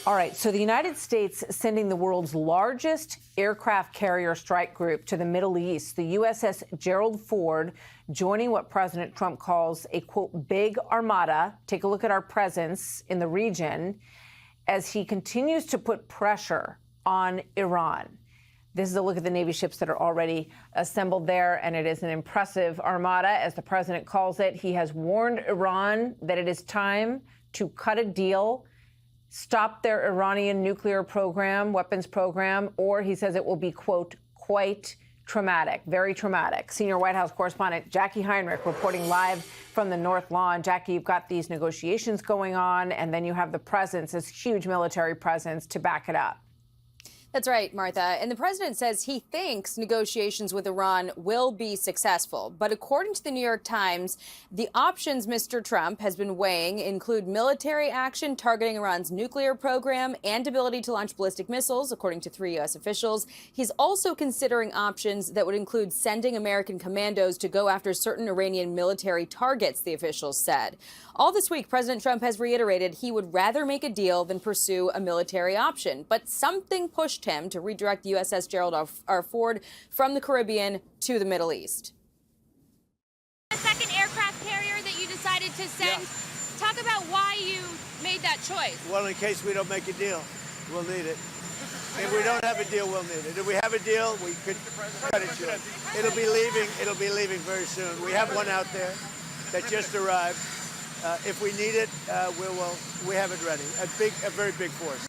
All right, so the United States sending the world's largest aircraft carrier strike group to the Middle East, the USS Gerald Ford, joining what President Trump calls a, quote, big armada. Take a look at our presence in the region as he continues to put pressure on Iran. This is a look at the Navy ships that are already assembled there, and it is an impressive armada, as the president calls it. He has warned Iran that it is time to cut a deal, stop their Iranian nuclear program, weapons program, or he says it will be, quote, quite traumatic, very traumatic. Senior White House correspondent Jackie Heinrich reporting live from the North Lawn. Jackie, you've got these negotiations going on, and then you have the presence, this huge military presence to back it up. That's right, Martha. And the president says he thinks negotiations with Iran will be successful. But according to the New York Times, the options Mr. Trump has been weighing include military action targeting Iran's nuclear program and ability to launch ballistic missiles, according to 3 U.S. officials. He's also considering options that would include sending American commandos to go after certain Iranian military targets, the officials said. All this week, President Trump has reiterated he would rather make a deal than pursue a military option. But something pushed him to redirect the USS Gerald R. Ford from the Caribbean to the Middle East. The second aircraft carrier that you decided to send, talk about why you made that choice. Well, in case we don't make a deal, we'll need it. If we don't have a deal, we'll need it. If we have a deal, we could cut it short. It'll be leaving very soon. We have one out there that just arrived. If we need it, we have it ready. A very big force.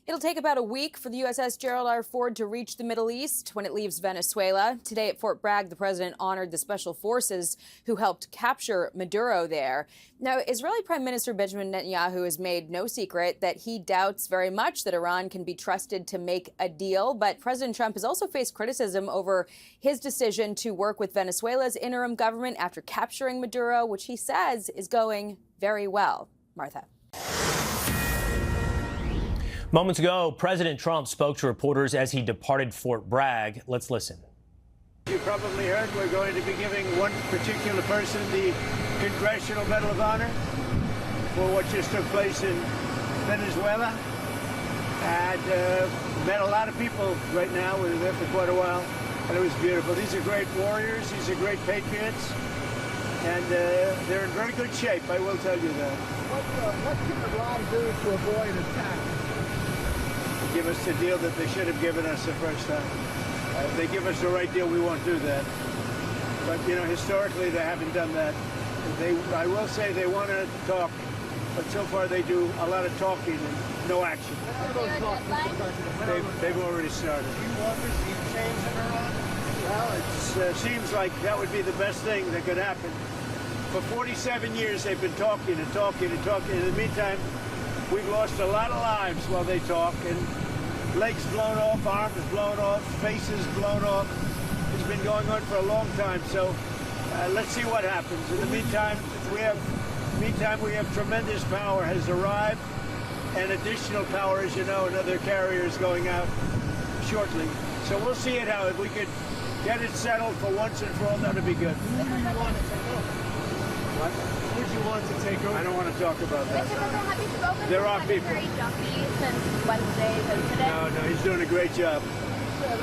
It'll take about a week for the USS Gerald R. Ford to reach the Middle East when it leaves Venezuela. Today at Fort Bragg, the president honored the special forces who helped capture Maduro there. Now, Israeli Prime Minister Benjamin Netanyahu has made no secret that he doubts very much that Iran can be trusted to make a deal. But President Trump has also faced criticism over his decision to work with Venezuela's interim government after capturing Maduro, which he says is going very well. Martha. Moments ago, President Trump spoke to reporters as he departed Fort Bragg. Let's listen. You probably heard we're going to be giving one particular person the Congressional Medal of Honor for what just took place in Venezuela. And met a lot of people right now. We were there for quite a while, and it was beautiful. These are great warriors. These are great patriots. And they're in very good shape, I will tell you that. What can Iran do to avoid attack? Give us the deal that they should have given us the first time. If they give us the right deal, we won't do that. But, you know, historically, they haven't done that. I will say they want to talk, but so far they do a lot of talking and no action. They've already started. Well, it seems like that would be the best thing that could happen. For 47 years, they've been talking and talking and talking. In the meantime, we've lost a lot of lives while they talk, and legs blown off, arms blown off, faces blown off. It's been going on for a long time, so let's see what happens. In the meantime, we have tremendous power has arrived, and additional power, as you know, another carrier is going out shortly. So we'll see it out. If we could get it settled for once and for all, that would be good. What? Would you want to take over? I don't want to talk about that. Have you spoken There are people. Secretary Duffy since Wednesday and today? No, he's doing a great job. The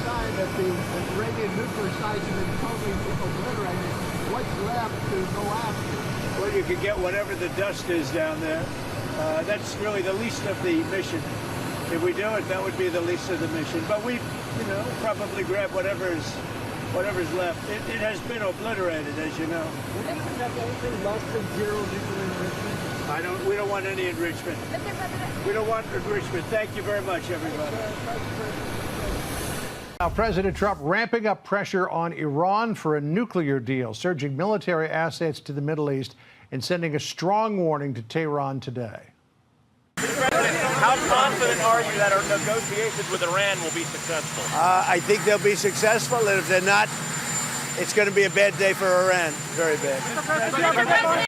sign that the Iranian nuclear sites have been totally obliterated. What's left to go after? Well, you could get whatever the dust is down there. That's really the least of the mission. If we do it, that would be the least of the mission. But we, probably grab whatever's left. It has been obliterated, as you know. Would you have anything less than zero nuclear enrichment? We don't want any enrichment. We don't want enrichment. Thank you very much, everybody. Now, President Trump ramping up pressure on Iran for a nuclear deal, surging military assets to the Middle East, and sending a strong warning to Tehran today. How confident are you that our negotiations with Iran will be successful? I think they'll be successful, and if they're not, it's going to be a bad day for Iran. Very bad.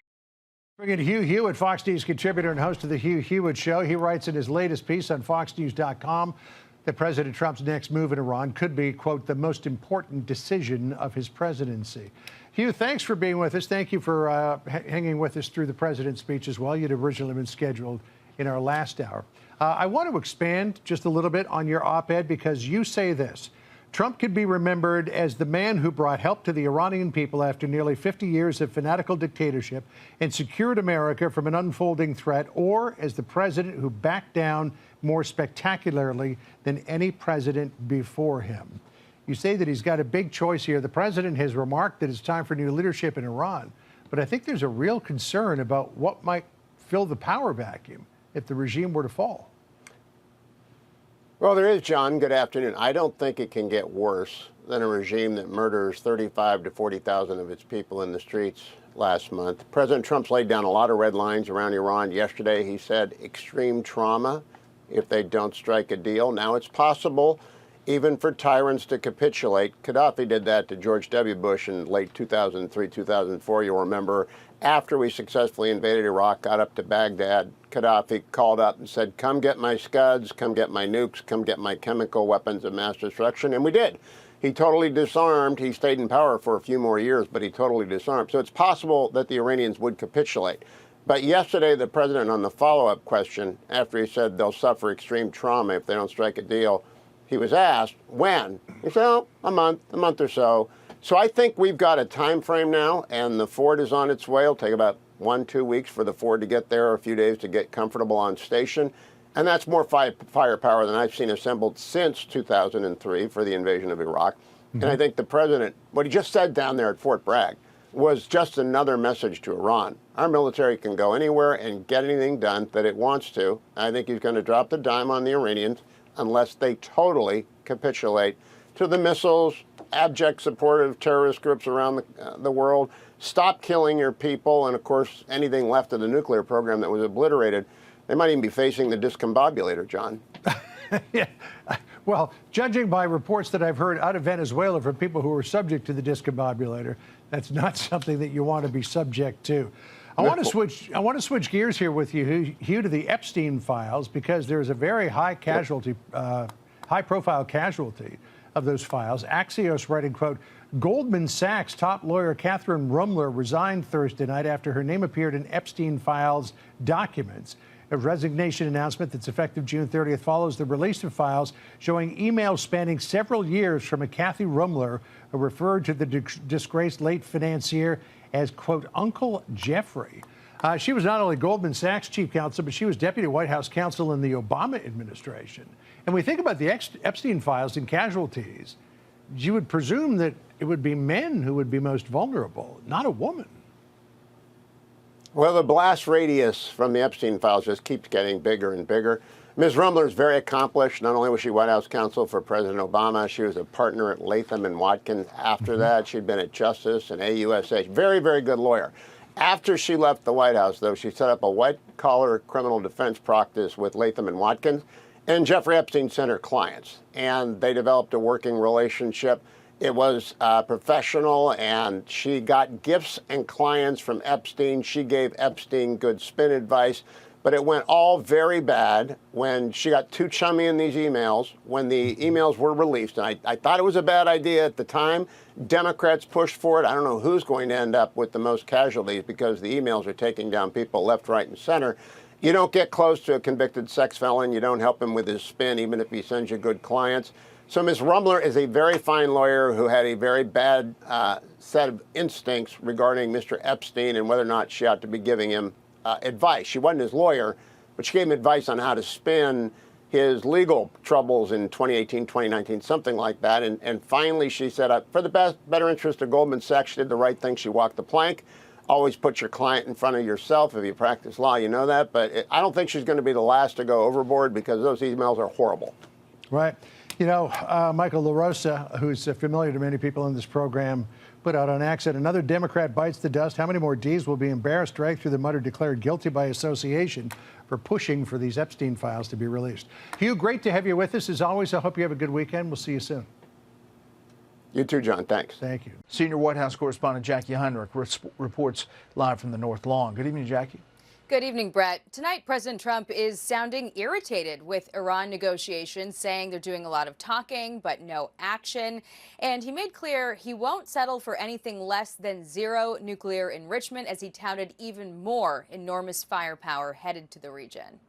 Bring in Hugh Hewitt, Fox News contributor and host of the Hugh Hewitt Show. He writes in his latest piece on FoxNews.com that President Trump's next move in Iran could be, quote, the most important decision of his presidency. Hugh, thanks for being with us. Thank you for hanging with us through the president's speech as well. You'd originally been scheduled in our last hour. I want to expand just a little bit on your op-ed because you say this. Trump could be remembered as the man who brought help to the Iranian people after nearly 50 years of fanatical dictatorship and secured America from an unfolding threat, or as the president who backed down more spectacularly than any president before him. You say that he's got a big choice here. The president has remarked that it's time for new leadership in Iran, but I think there's a real concern about what might fill the power vacuum if the regime were to fall. Well, there is, John. Good afternoon. I don't think it can get worse than a regime that murders 35 to 40,000 of its people in the streets last month. President Trump's laid down a lot of red lines around Iran. Yesterday, he said extreme trauma if they don't strike a deal. Now, it's possible even for tyrants to capitulate. Gaddafi did that to George W. Bush in late 2003, 2004. You'll remember after we successfully invaded Iraq, got up to Baghdad, Gaddafi called up and said, come get my Scuds, come get my nukes, come get my chemical weapons of mass destruction. And we did. He totally disarmed. He stayed in power for a few more years, but he totally disarmed. So it's possible that the Iranians would capitulate. But yesterday, the president, on the follow-up question, after he said they'll suffer extreme trauma if they don't strike a deal, he was asked, when? He said, oh, a month or so. So I think we've got a time frame now, and the Ford is on its way. It'll take about 1-2 weeks for the Ford to get there, or a few days to get comfortable on station. And that's more firepower than I've seen assembled since 2003 for the invasion of Iraq. Mm-hmm. And I think the president, what he just said down there at Fort Bragg, was just another message to Iran. Our military can go anywhere and get anything done that it wants to. I think he's going to drop the dime on the Iranians unless they totally capitulate to the missiles, abject support of terrorist groups around the world, stop killing your people, and, of course, anything left of the nuclear program that was obliterated. They might even be facing the discombobulator, John. Yeah. Well, judging by reports that I've heard out of Venezuela from people who are subject to the discombobulator, that's not something that you want to be subject to. I want to switch gears here with you, Hugh, to the Epstein files, because there's a very high profile casualty of those files. Axios writing, quote, Goldman Sachs top lawyer Catherine Rumler resigned Thursday night after her name appeared in Epstein files documents. A resignation announcement that's effective June 30th follows the release of files showing emails spanning several years from a Kathy Rumler, who referred to the disgraced late financier as, quote, Uncle Jeffrey. She was not only Goldman Sachs chief counsel, but she was deputy White House counsel in the Obama administration. And we think about the Epstein files and casualties, you would presume that it would be men who would be most vulnerable, not a woman. Well, the blast radius from the Epstein files just keeps getting bigger and bigger. Ms. Rumler is very accomplished. Not only was she White House counsel for President Obama, she was a partner at Latham & Watkins. After that, she'd been at Justice and AUSA. Very, very good lawyer. After she left the White House, though, she set up a white-collar criminal defense practice with Latham & Watkins, and Jeffrey Epstein sent her clients. And they developed a working relationship. It was professional, and she got gifts and clients from Epstein. She gave Epstein good spin advice. But it went all very bad when she got too chummy in these emails, when the emails were released. And I thought it was a bad idea at the time. Democrats pushed for it. I don't know who's going to end up with the most casualties because the emails are taking down people left, right, and center. You don't get close to a convicted sex felon. You don't help him with his spin, even if he sends you good clients. So Ms. Rumler is a very fine lawyer who had a very bad set of instincts regarding Mr. Epstein and whether or not she ought to be giving him advice. She wasn't his lawyer, but she gave him advice on how to spin his legal troubles in 2018, 2019, something like that. And finally, she said, for the better interest of Goldman Sachs, she did the right thing. She walked the plank. Always put your client in front of yourself. If you practice law, you know that. But I don't think she's going to be the last to go overboard because those emails are horrible. Right. You know, Michael LaRosa, who's familiar to many people in this program, put out on X that another Democrat bites the dust. How many more D's will be embarrassed, dragged through the mud, or declared guilty by association for pushing for these Epstein files to be released? Hugh, great to have you with us. As always, I hope you have a good weekend. We'll see you soon. You too, John. Thanks. Thank you. Senior White House correspondent Jackie Heinrich reports live from the North Lawn. Good evening, Jackie. Good evening, Brett. Tonight, President Trump is sounding irritated with Iran negotiations, saying they're doing a lot of talking, but no action. And he made clear he won't settle for anything less than zero nuclear enrichment, as he touted even more enormous firepower headed to the region.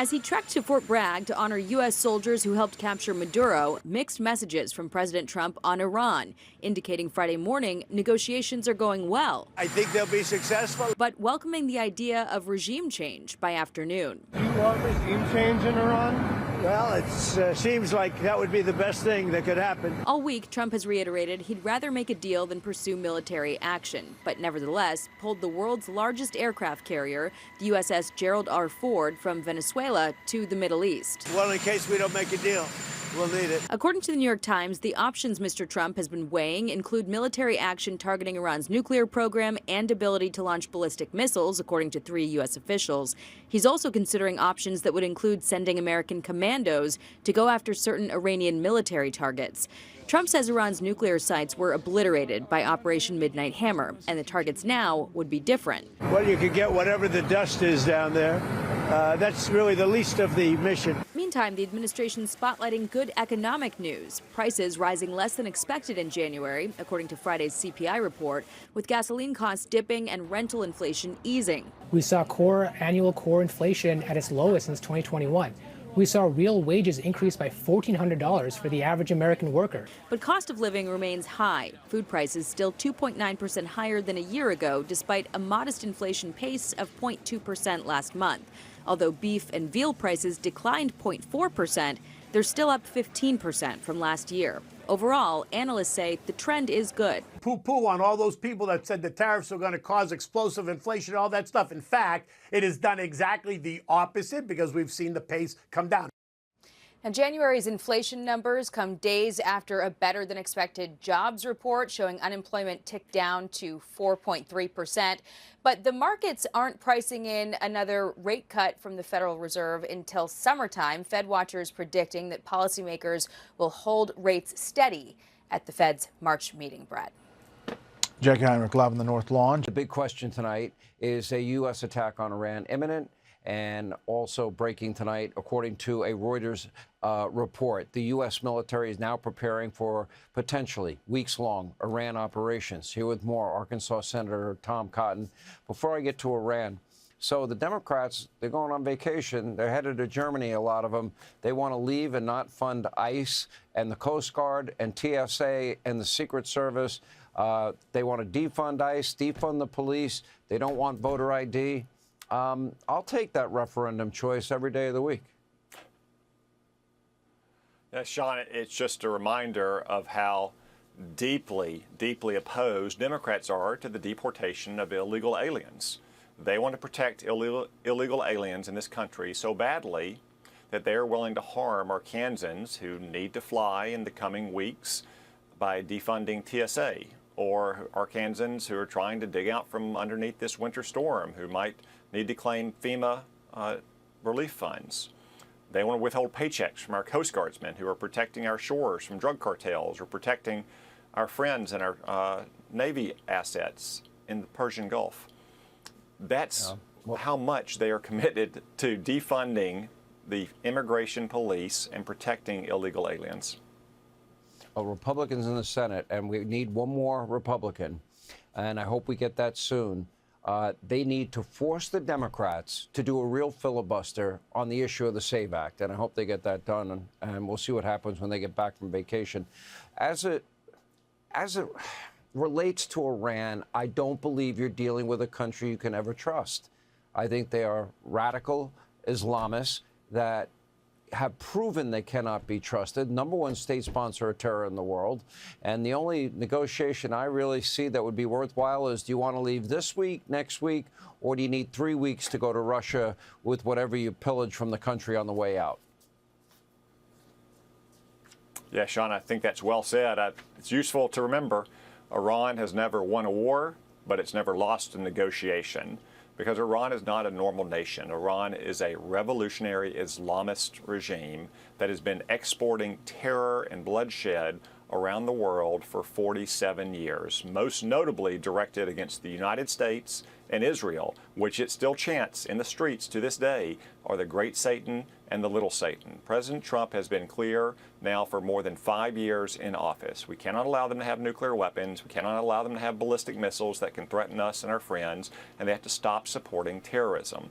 As he trekked to Fort Bragg to honor U.S. soldiers who helped capture Maduro, mixed messages from President Trump on Iran, indicating Friday morning negotiations are going well. I think they'll be successful. But welcoming the idea of regime change by afternoon. Do you want regime change in Iran? Well, it seems like that would be the best thing that could happen. All week, Trump has reiterated he'd rather make a deal than pursue military action, but nevertheless pulled the world's largest aircraft carrier, the USS Gerald R. Ford, from Venezuela to the Middle East. Well, in case we don't make a deal, we'll need it. According to the New York Times, the options Mr. Trump has been weighing include military action targeting Iran's nuclear program and ability to launch ballistic missiles, according to 3 U.S. officials. He's also considering options that would include sending American commandos to go after certain Iranian military targets. Trump says Iran's nuclear sites were obliterated by Operation Midnight Hammer, and the targets now would be different. Well, you could get whatever the dust is down there. That's really the least of the mission. Meantime, the administration's spotlighting good economic news. Prices rising less than expected in January, according to Friday's CPI report, with gasoline costs dipping and rental inflation easing. We saw annual core inflation at its lowest since 2021. We saw real wages increase by $1,400 for the average American worker. But cost of living remains high. Food prices still 2.9% higher than a year ago, despite a modest inflation pace of 0.2% last month. Although beef and veal prices declined 0.4%, they're still up 15% from last year. Overall, analysts say the trend is good. Poo-poo on all those people that said the tariffs are going to cause explosive inflation, all that stuff. In fact, it has done exactly the opposite because we've seen the pace come down. Now, January's inflation numbers come days after a better-than-expected jobs report showing unemployment ticked down to 4.3%. But the markets aren't pricing in another rate cut from the Federal Reserve until summertime. Fed watchers predicting that policymakers will hold rates steady at the Fed's March meeting, Brad. Jackie Heinrich live on the North Lawn. The big question tonight is a U.S. attack on Iran imminent? And also breaking tonight, according to a Reuters report, the U.S. military is now preparing for potentially weeks-long Iran operations. Here with more, Arkansas Senator Tom Cotton. Before I get to Iran, so the Democrats, they're going on vacation. They're headed to Germany, a lot of them. They want to leave and not fund ICE and the Coast Guard and TSA and the Secret Service. They want to defund ICE, defund the police. They don't want voter ID. I'll take that referendum choice every day of the week. Yeah, Sean, it's just a reminder of how deeply, deeply opposed Democrats are to the deportation of illegal aliens. They want to protect illegal aliens in this country so badly that they're willing to harm Arkansans who need to fly in the coming weeks by defunding TSA, or Arkansans who are trying to dig out from underneath this winter storm who might need to claim FEMA relief funds. They want to withhold paychecks from our Coast Guardsmen who are protecting our shores from drug cartels or protecting our friends and our Navy assets in the Persian Gulf. That's how much they are committed to defunding the immigration police and protecting illegal aliens. Republicans in the Senate, and we need one more Republican, and I hope we get that soon. They need to force the Democrats to do a real filibuster on the issue of the SAVE Act, and I hope they get that done, and we'll see what happens when they get back from vacation. As it relates to Iran, I don't believe you're dealing with a country you can ever trust. I think they are radical Islamists that have proven they cannot be trusted. #1 state sponsor of terror in the world. And the only negotiation I really see that would be worthwhile is, do you want to leave this week, next week, or do you need 3 weeks to go to Russia with whatever you pillage from the country on the way out? Yeah, Sean, I think that's well said. It's useful to remember Iran has never won a war, but it's never lost a negotiation. Because Iran is not a normal nation. Iran is a revolutionary Islamist regime that has been exporting terror and bloodshed around the world for 47 years, most notably directed against the United States and Israel, which it still chants in the streets to this day are the Great Satan and the Little Satan. President Trump has been clear now for more than 5 years in office. We cannot allow them to have nuclear weapons. We cannot allow them to have ballistic missiles that can threaten us and our friends, and they have to stop supporting terrorism.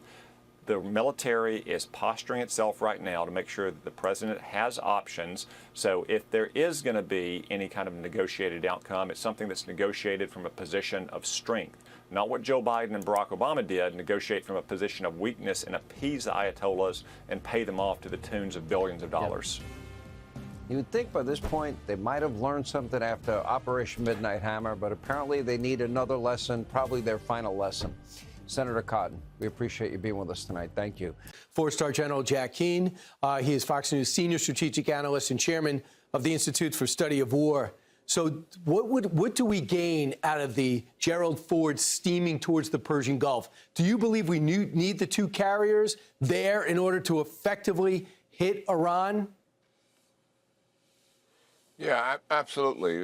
The military is posturing itself right now to make sure that the president has options. So if there is going to be any kind of negotiated outcome, it's something that's negotiated from a position of strength. Not what Joe Biden and Barack Obama did, negotiate from a position of weakness and appease the Ayatollahs and pay them off to the tunes of billions of dollars. You would think by this point they might have learned something after Operation Midnight Hammer, but apparently they need another lesson, probably their final lesson. Senator Cotton, we appreciate you being with us tonight. Thank you. Four-star General Jack Keane. He is Fox News senior strategic analyst and chairman of the Institute for Study of War. So what do we gain out of the Gerald Ford steaming towards the Persian Gulf? Do you believe we need the two carriers there in order to effectively hit Iran? Yeah, absolutely.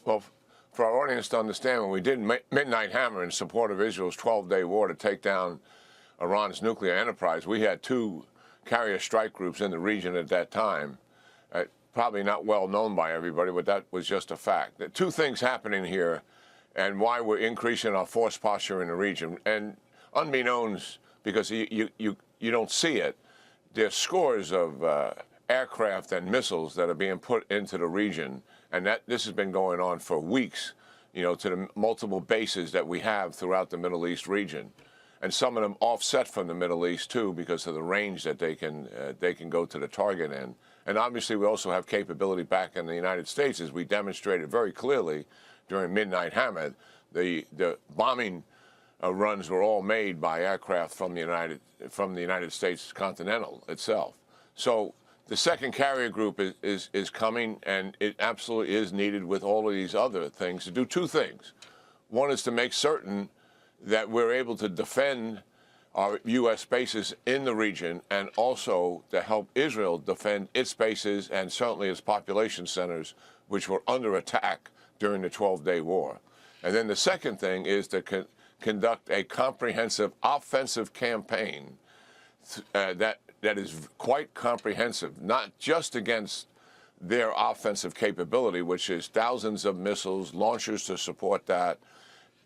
Well, for our audience to understand, when we did Midnight Hammer in support of Israel's 12-day war to take down Iran's nuclear enterprise, we had two carrier strike groups in the region at that time. Probably not well known by everybody, but that was just a fact. There are two things happening here and why we're increasing our force posture in the region. And unbeknownst, because you don't see it, there's scores of aircraft and missiles that are being put into the region, and this has been going on for weeks, to the multiple bases that we have throughout the Middle East region. And some of them offset from the Middle East, too, because of the range that they can go to the target in. And obviously, we also have capability back in the United States, as we demonstrated very clearly during Midnight Hammer. The bombing runs were all made by aircraft from the United States Continental itself. So the second carrier group is coming, and it absolutely is needed with all of these other things to do two things. One is to make certain that we're able to defend our U.S. bases in the region, and also to help Israel defend its bases and certainly its population centers, which were under attack during the 12-day war. And then the second thing is to conduct a comprehensive offensive campaign that is quite comprehensive, not just against their offensive capability, which is thousands of missiles, launchers to support that,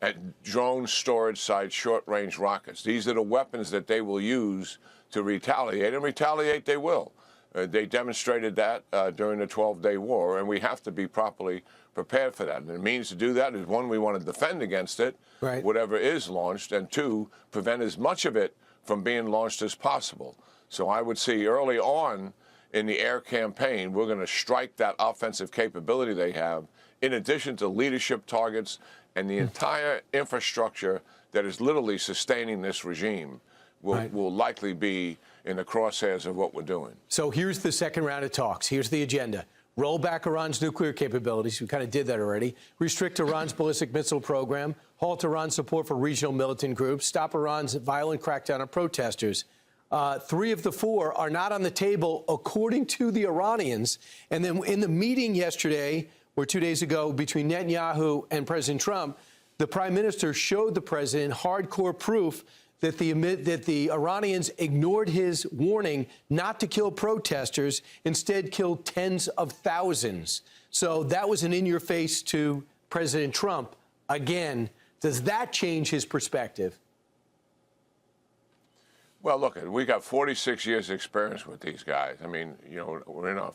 and drone storage sites, short-range rockets. These are the weapons that they will use to retaliate, and retaliate they will. They demonstrated that during the 12-day war, and we have to be properly prepared for that. And the means to do that is, one, we want to defend against it, right, whatever is launched, and two, prevent as much of it from being launched as possible. So I would see early on in the air campaign, we're going to strike that offensive capability they have, in addition to leadership targets and the entire infrastructure that is literally sustaining this regime will likely be in the crosshairs of what we're doing. So here's the second round of talks. Here's the agenda. Roll back Iran's nuclear capabilities. We kind of did that already. Restrict Iran's ballistic missile program. Halt Iran's support for regional militant groups. Stop Iran's violent crackdown on protesters. 3 of the 4 are not on the table, according to the Iranians. And then in the meeting yesterday, or 2 days ago, between Netanyahu and President Trump, the prime minister showed the president hardcore proof that the Iranians ignored his warning not to kill protesters, instead killed tens of thousands. So that was an in-your-face to President Trump. Again, does that change his perspective? Well, look, we got 46 years experience with these guys. I mean, we're in our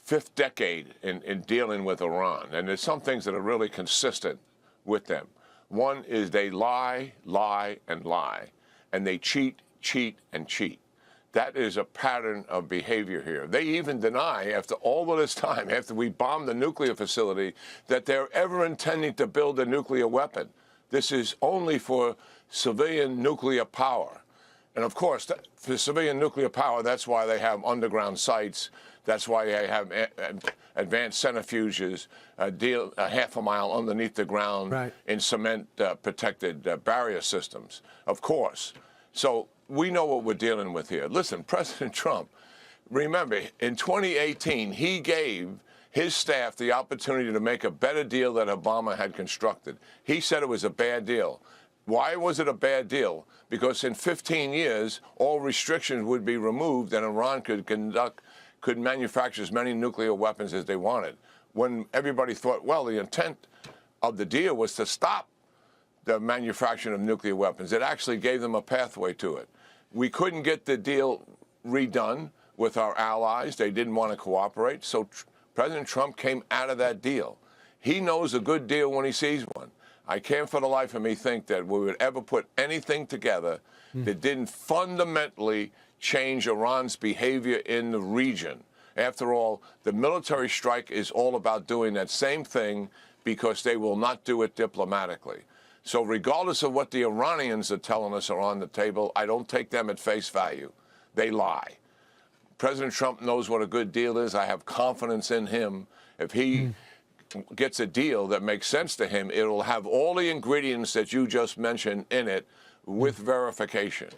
5th decade in dealing with Iran, and there's some things that are really consistent with them. One is they lie, lie, and lie, and they cheat, cheat, and cheat. That is a pattern of behavior here. They even deny, after all of this time, after we bombed the nuclear facility, that they're ever intending to build a nuclear weapon. This is only for civilian nuclear power. And of course, for civilian nuclear power, that's why they have underground sites. That's why they have advanced centrifuges, a half a mile underneath the ground, right, in cement-protected barrier systems, of course. So we know what we're dealing with here. Listen, President Trump, remember, in 2018, he gave his staff the opportunity to make a better deal that Obama had constructed. He said it was a bad deal. Why was it a bad deal? Because in 15 years, all restrictions would be removed and Iran could manufacture as many nuclear weapons as they wanted. When everybody thought, well, the intent of the deal was to stop the manufacturing of nuclear weapons, it actually gave them a pathway to it. We couldn't get the deal redone with our allies. They didn't want to cooperate. So President Trump came out of that deal. He knows a good deal when he sees one. I can't for the life of me think that we would ever put anything together that didn't fundamentally change Iran's behavior in the region. After all, the military strike is all about doing that same thing because they will not do it diplomatically. So regardless of what the Iranians are telling us are on the table, I don't take them at face value. They lie. President Trump knows what a good deal is. I have confidence in him. If he gets a deal that makes sense to him, it'll have all the ingredients that you just mentioned in it with verification.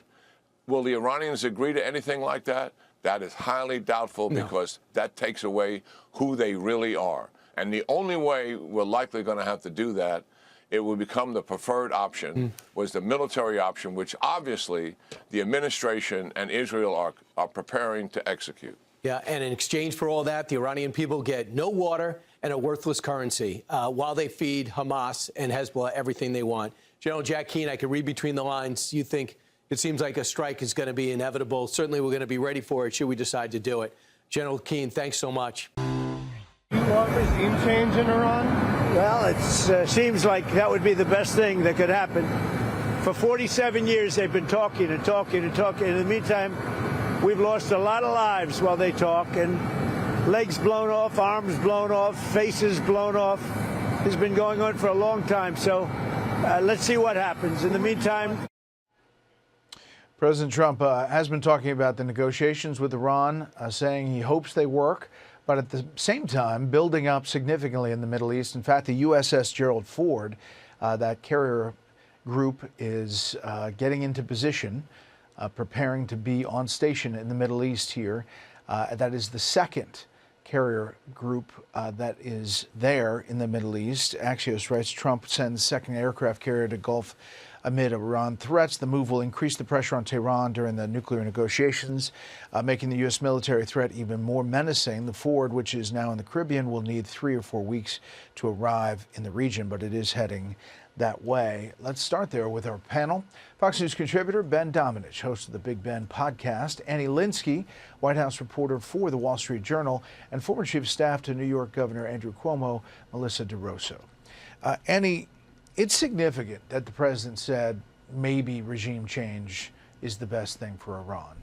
Will the Iranians agree to anything like that? That is highly doubtful because that takes away who they really are. And the only way we're likely going to have to do that, it will become the preferred option, was the military option, which obviously the administration and Israel are preparing to execute. Yeah, and in exchange for all that, the Iranian people get no water and a worthless currency while they feed Hamas and Hezbollah everything they want. General Jack Keane, I can read between the lines. You think it seems like a strike is going to be inevitable. Certainly we're going to be ready for it should we decide to do it. General Keane, thanks so much. Do you want regime change in Iran? Well, it seems like that would be the best thing that could happen. For 47 years, they've been talking and talking and talking. In the meantime, we've lost a lot of lives while they talk, and legs blown off, arms blown off, faces blown off. It's been going on for a long time, so let's see what happens. In the meantime, President Trump has been talking about the negotiations with Iran, saying he hopes they work, but at the same time building up significantly in the Middle East. In fact, the USS Gerald Ford, that carrier group, is getting into position, preparing to be on station in the Middle East here. That is the second carrier group that is there in the Middle East. Axios writes Trump sends second aircraft carrier to Gulf amid Iran threats. The move will increase the pressure on Tehran during the nuclear negotiations, making the U.S. military threat even more menacing. The Ford, which is now in the Caribbean, will need 3 or 4 weeks to arrive in the region, but it is heading that way. Let's start there with our panel. Fox News contributor Ben Domenech, host of the Big Ben podcast, Annie Linsky, White House reporter for the Wall Street Journal, and former chief of staff to New York Governor Andrew Cuomo, Melissa DeRosso. Annie, it's significant that the president said maybe regime change is the best thing for Iran.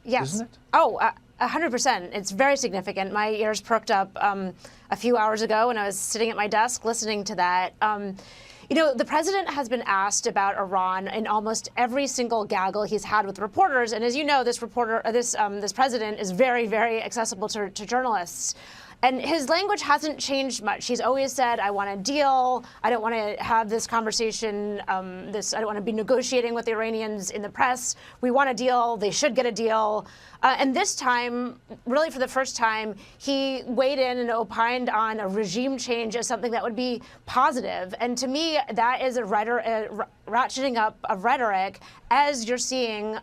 Yes. Isn't it? Oh, 100%. It's very significant. My ears perked up a few hours ago when I was sitting at my desk listening to that. You know, the president has been asked about Iran in almost every single gaggle he's had with reporters. And as you know, this president is very, very accessible to journalists. And his language hasn't changed much. He's always said, I want a deal. I don't want to have this conversation. I don't want to be negotiating with the Iranians in the press. We want a deal. They should get a deal. And this time, really for the first time, he weighed in and opined on a regime change as something that would be positive. And to me, that is a ratcheting up of rhetoric as you're seeing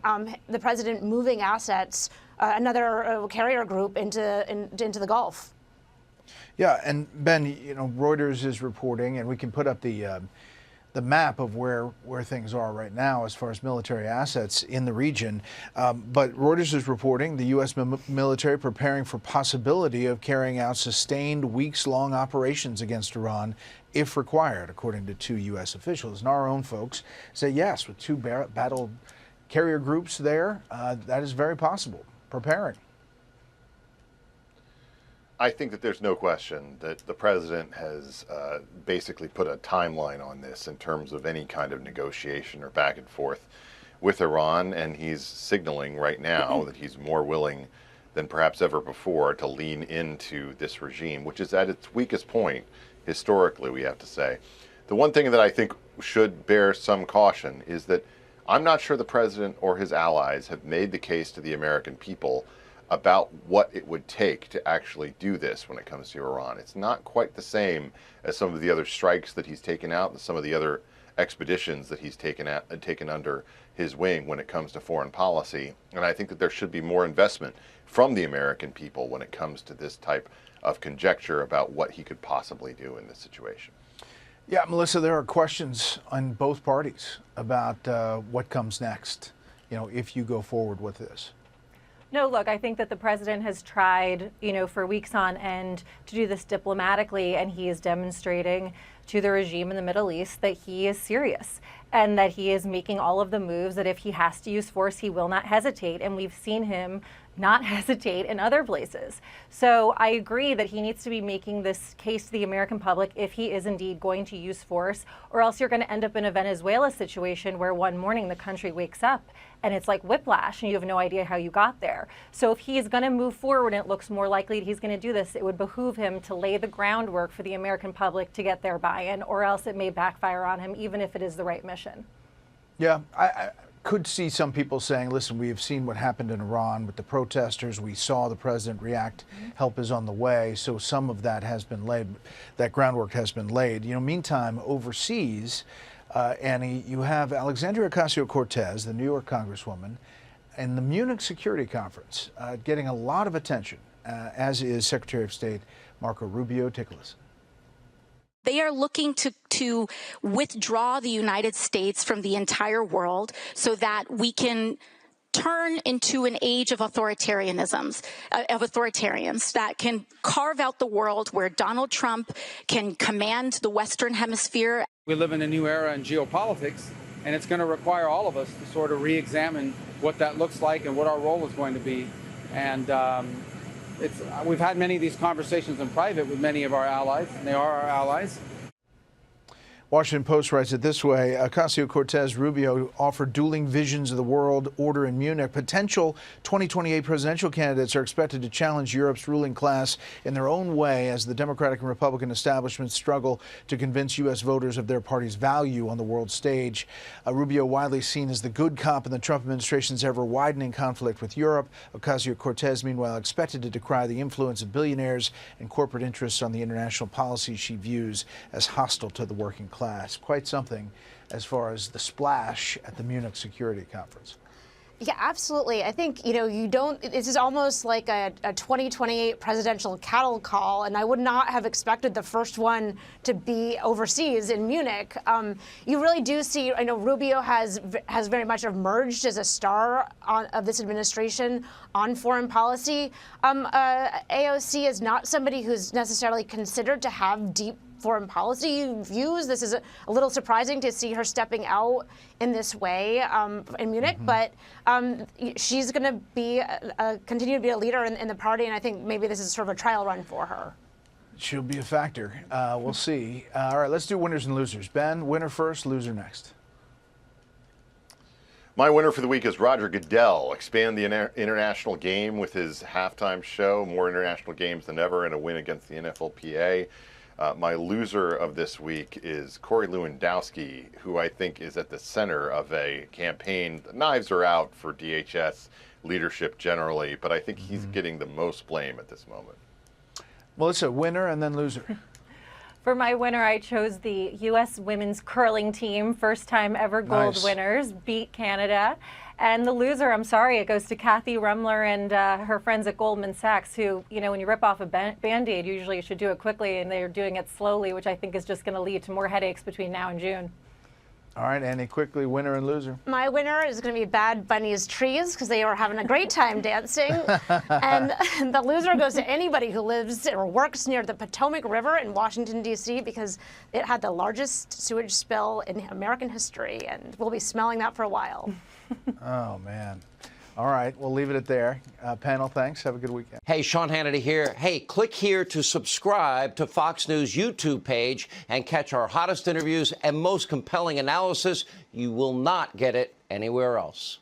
the president moving assets, another carrier group into the Gulf. Yeah, and Ben, you know, Reuters is reporting, and we can put up the map of where things are right now as far as military assets in the region. But Reuters is reporting the U.S. military preparing for possibility of carrying out sustained weeks-long operations against Iran if required, according to 2 U.S. officials. And our own folks say yes, with 2 battle carrier groups there, that is very possible, preparing. I think that there's no question that the president has basically put a timeline on this in terms of any kind of negotiation or back and forth with Iran, and he's signaling right now that he's more willing than perhaps ever before to lean into this regime, which is at its weakest point historically, we have to say. The one thing that I think should bear some caution is that I'm not sure the president or his allies have made the case to the American people about what it would take to actually do this when it comes to Iran. It's not quite the same as some of the other strikes that he's taken out and some of the other expeditions that he's taken under his wing when it comes to foreign policy. And I think that there should be more investment from the American people when it comes to this type of conjecture about what he could possibly do in this situation. Yeah, Melissa, there are questions on both parties about what comes next if you go forward with this? No, look, I think that the president has tried, for weeks on end to do this diplomatically, and he is demonstrating to the regime in the Middle East that he is serious and that he is making all of the moves that if he has to use force, he will not hesitate. And we've seen him not hesitate in other places. So I agree that he needs to be making this case to the American public if he is indeed going to use force, or else you're going to end up in a Venezuela situation where one morning the country wakes up and it's like whiplash and you have no idea how you got there. So if he's going to move forward and it looks more likely that he's going to do this, it would behoove him to lay the groundwork for the American public to get their buy-in, or else it may backfire on him, even if it is the right mission. Yeah, I could see some people saying, listen, we have seen what happened in Iran with the protesters. We saw the president react. Help is on the way. So some of that has been laid. That groundwork has been laid. Meantime, overseas, Annie, you have Alexandria Ocasio-Cortez, the New York Congresswoman, and the Munich Security Conference getting a lot of attention, as is Secretary of State Marco Rubio. Take a listen. They are looking to withdraw the United States from the entire world so that we can turn into an age of authoritarians that can carve out the world where Donald Trump can command the Western Hemisphere. We live in a new era in geopolitics, and it's going to require all of us to sort of re-examine what that looks like and what our role is going to be. And we've had many of these conversations in private with many of our allies, and they are our allies. Washington Post writes it this way. Ocasio-Cortez Rubio offered dueling visions of the world order in Munich. Potential 2028 presidential candidates are expected to challenge Europe's ruling class in their own way as the Democratic and Republican establishments struggle to convince U.S. voters of their party's value on the world stage. Rubio, widely seen as the good cop in the Trump administration's ever-widening conflict with Europe. Ocasio-Cortez, meanwhile, expected to decry the influence of billionaires and corporate interests on the international policy she views as hostile to the working class. Quite something as far as the splash at the Munich Security Conference. Yeah, absolutely. I think, this is almost like a 2028 presidential cattle call, and I would not have expected the first one to be overseas in Munich. You really do see, I know Rubio has very much emerged as a star of this administration on foreign policy. AOC is not somebody who's necessarily considered to have deep foreign policy views. This is a little surprising to see her stepping out in this way in Munich, but she's going to be continue to be a leader in the party, and I think maybe this is sort of a trial run for her. She'll be a factor. We'll see. All right, let's do winners and losers. Ben, winner first, loser next. My winner for the week is Roger Goodell. Expand the international game with his halftime show. More international games than ever, and a win against the NFLPA. My loser of this week is Corey Lewandowski, who I think is at the center of a campaign. The knives are out for DHS leadership generally, but I think he's getting the most blame at this moment. Melissa, winner and then loser. For my winner, I chose the U.S. women's curling team, first time ever gold winners, beat Canada. And the loser, I'm sorry, it goes to Kathy Rumler and her friends at Goldman Sachs, who, when you rip off a Band-Aid, usually you should do it quickly, and they're doing it slowly, which I think is just going to lead to more headaches between now and June. All right, Annie, quickly, winner and loser. My winner is going to be Bad Bunny's Trees, because they were having a great time dancing. And the loser goes to anybody who lives or works near the Potomac River in Washington, D.C., because it had the largest sewage spill in American history, and we'll be smelling that for a while. Oh, man. All right, we'll leave it at there. Panel, thanks. Have a good weekend. Hey, Sean Hannity here. Hey, click here to subscribe to Fox News YouTube page and catch our hottest interviews and most compelling analysis. You will not get it anywhere else.